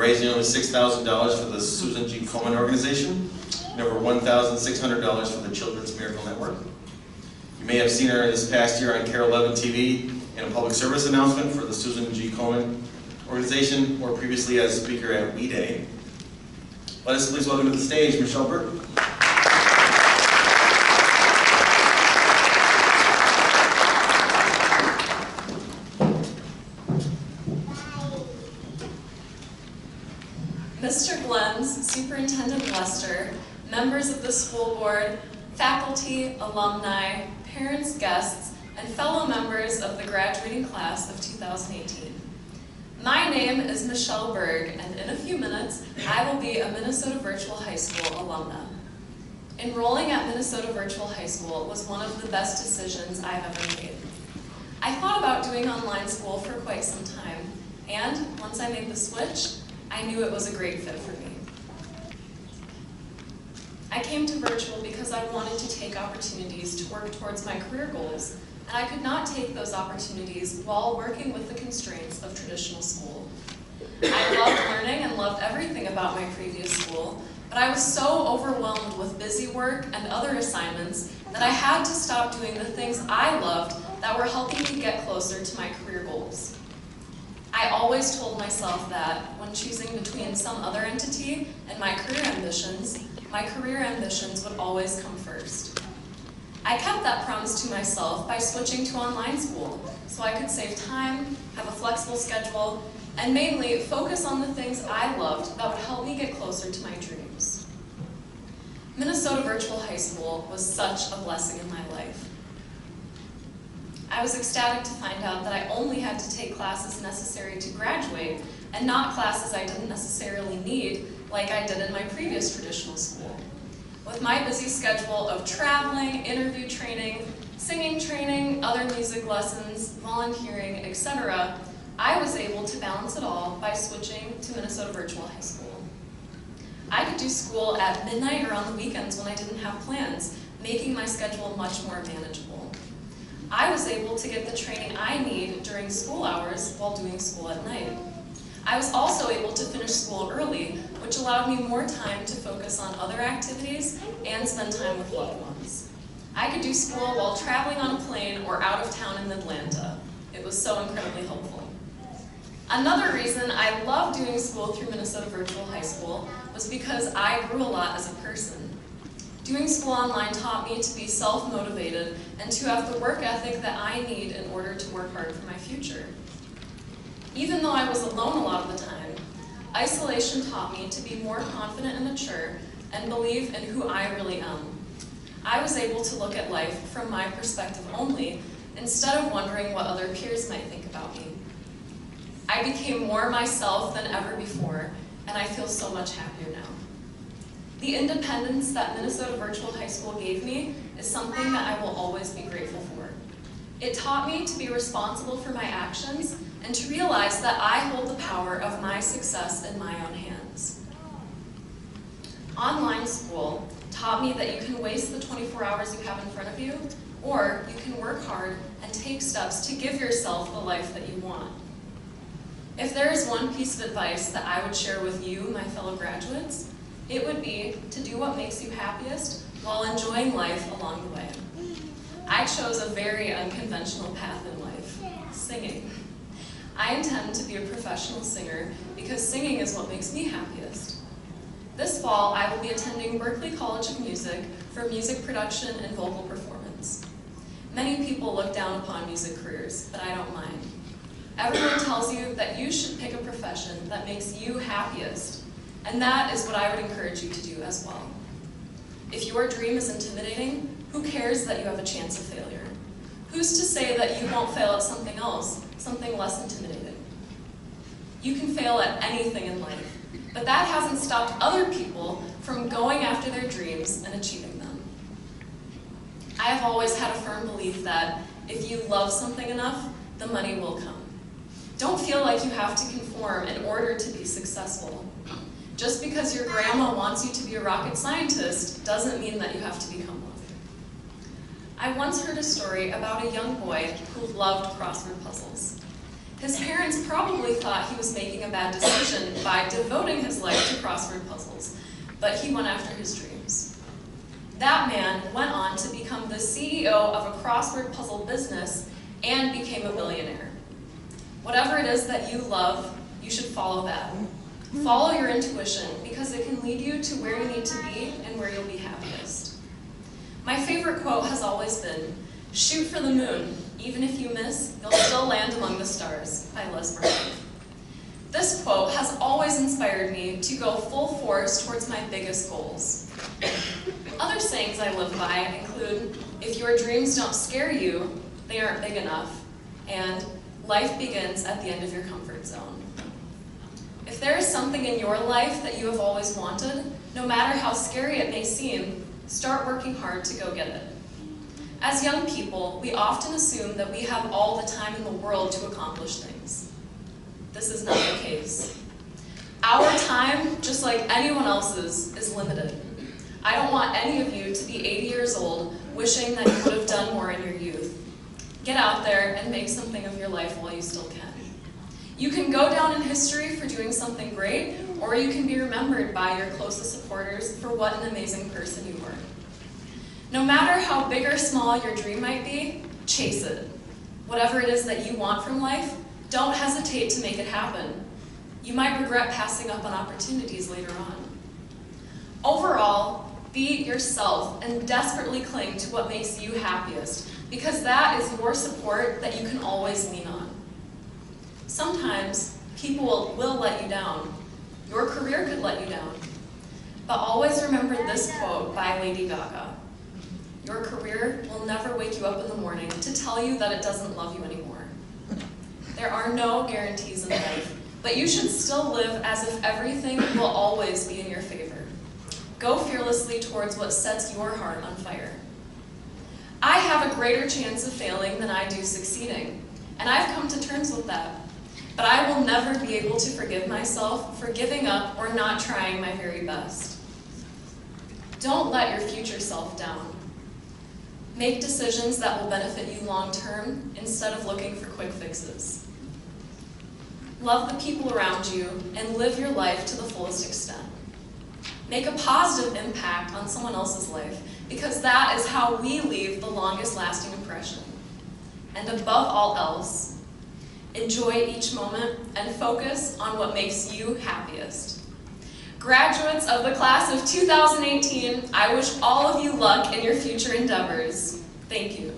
raising over $6,000 for the Susan G. Komen organization and over $1,600 for the Children's Miracle Network. You may have seen her this past year on Carol 11 TV in a public service announcement for the Susan G. Komen organization, or previously as speaker at We Day. Let us please welcome to the stage Michelle Bergh. Mr. Glenns, Superintendent Lester, members of the school board, faculty, alumni, parents, guests, and fellow members of the graduating class of 2018. My name is Michelle Bergh, and in a few minutes, I will be a Minnesota Virtual High School alumna. Enrolling at Minnesota Virtual High School was one of the best decisions I've ever made. I thought about doing online school for quite some time, and once I made the switch, I knew it was a great fit for me. I came to virtual because I wanted to take opportunities to work towards my career goals, and I could not take those opportunities while working with the constraints of traditional school. I loved learning and loved everything about my previous school, but I was so overwhelmed with busy work and other assignments that I had to stop doing the things I loved that were helping me get closer to my career goals. I always told myself that when choosing between some other entity and my career ambitions would always come first. I kept that promise to myself by switching to online school so I could save time, have a flexible schedule, and mainly focus on the things I loved that would help me get closer to my dreams. Minnesota Virtual High School was such a blessing in my life. I was ecstatic to find out that I only had to take classes necessary to graduate and not classes I didn't necessarily need like I did in my previous traditional school. With my busy schedule of traveling, interview training, singing training, other music lessons, volunteering, etc., I was able to balance it all by switching to Minnesota Virtual High School. I could do school at midnight or on the weekends when I didn't have plans, making my schedule much more manageable. I was able to get the training I need during school hours while doing school at night. I was also able to finish school early, which allowed me more time to focus on other activities and spend time with loved ones. I could do school while traveling on a plane or out of town in Atlanta. It was so incredibly helpful. Another reason I loved doing school through Minnesota Virtual High School was because I grew a lot as a person. Doing school online taught me to be self-motivated and to have the work ethic that I need in order to work hard for my future. Even though I was alone a lot of the time, isolation taught me to be more confident and mature and believe in who I really am. I was able to look at life from my perspective only instead of wondering what other peers might think about me. I became more myself than ever before, and I feel so much happier now. The independence that Minnesota Virtual High School gave me is something that I will always be grateful for. It taught me to be responsible for my actions and to realize that I hold the power of my success in my own hands. Online school taught me that you can waste the 24 hours you have in front of you, or you can work hard and take steps to give yourself the life that you want. If there is one piece of advice that I would share with you, my fellow graduates, it would be to do what makes you happiest while enjoying life along the way. I chose a very unconventional path in life, singing. I intend to be a professional singer because singing is what makes me happiest. This fall, I will be attending Berklee College of Music for music production and vocal performance. Many people look down upon music careers, but I don't mind. Everyone tells you that you should pick a profession that makes you happiest, and that is what I would encourage you to do as well. If your dream is intimidating, who cares that you have a chance of failure? Who's to say that you won't fail at something else, something less intimidating? You can fail at anything in life, but that hasn't stopped other people from going after their dreams and achieving them. I have always had a firm belief that if you love something enough, the money will come. Don't feel like you have to conform in order to be successful. Just because your grandma wants you to be a rocket scientist doesn't mean that you have to become one. I once heard a story about a young boy who loved crossword puzzles. His parents probably thought he was making a bad decision by devoting his life to crossword puzzles, but he went after his dreams. That man went on to become the CEO of a crossword puzzle business and became a billionaire. Whatever it is that you love, you should follow that. Follow your intuition because it can lead you to where you need to be and where you'll be happiest. My favorite quote has always been, "Shoot for the moon. Even if you miss, you'll still land among the stars," by Bergh. This quote has always inspired me to go full force towards my biggest goals. Other sayings I live by include, "If your dreams don't scare you, they aren't big enough," and "Life begins at the end of your comfort zone." If there is something in your life that you have always wanted, no matter how scary it may seem, start working hard to go get it. As young people, we often assume that we have all the time in the world to accomplish things. This is not the case. Our time, just like anyone else's, is limited. I don't want any of you to be 80 years old wishing that you would have done more in your youth. Get out there and make something of your life while you still can. You can go down in history for doing something great, or you can be remembered by your closest supporters for what an amazing person you were. No matter how big or small your dream might be, chase it. Whatever it is that you want from life, don't hesitate to make it happen. You might regret passing up on opportunities later on. Overall, be yourself and desperately cling to what makes you happiest, because that is your support that you can always lean on. Sometimes people will let you down. Your career could let you down. But always remember this quote by Lady Gaga. Your career will never wake you up in the morning to tell you that it doesn't love you anymore. There are no guarantees in life, but you should still live as if everything will always be in your favor. Go fearlessly towards what sets your heart on fire. I have a greater chance of failing than I do succeeding, and I've come to terms with that. But I will never be able to forgive myself for giving up or not trying my very best. Don't let your future self down. Make decisions that will benefit you long term instead of looking for quick fixes. Love the people around you and live your life to the fullest extent. Make a positive impact on someone else's life, because that is how we leave the longest lasting impression. And above all else, enjoy each moment and focus on what makes you happiest. Graduates of the class of 2018, I wish all of you luck in your future endeavors. Thank you.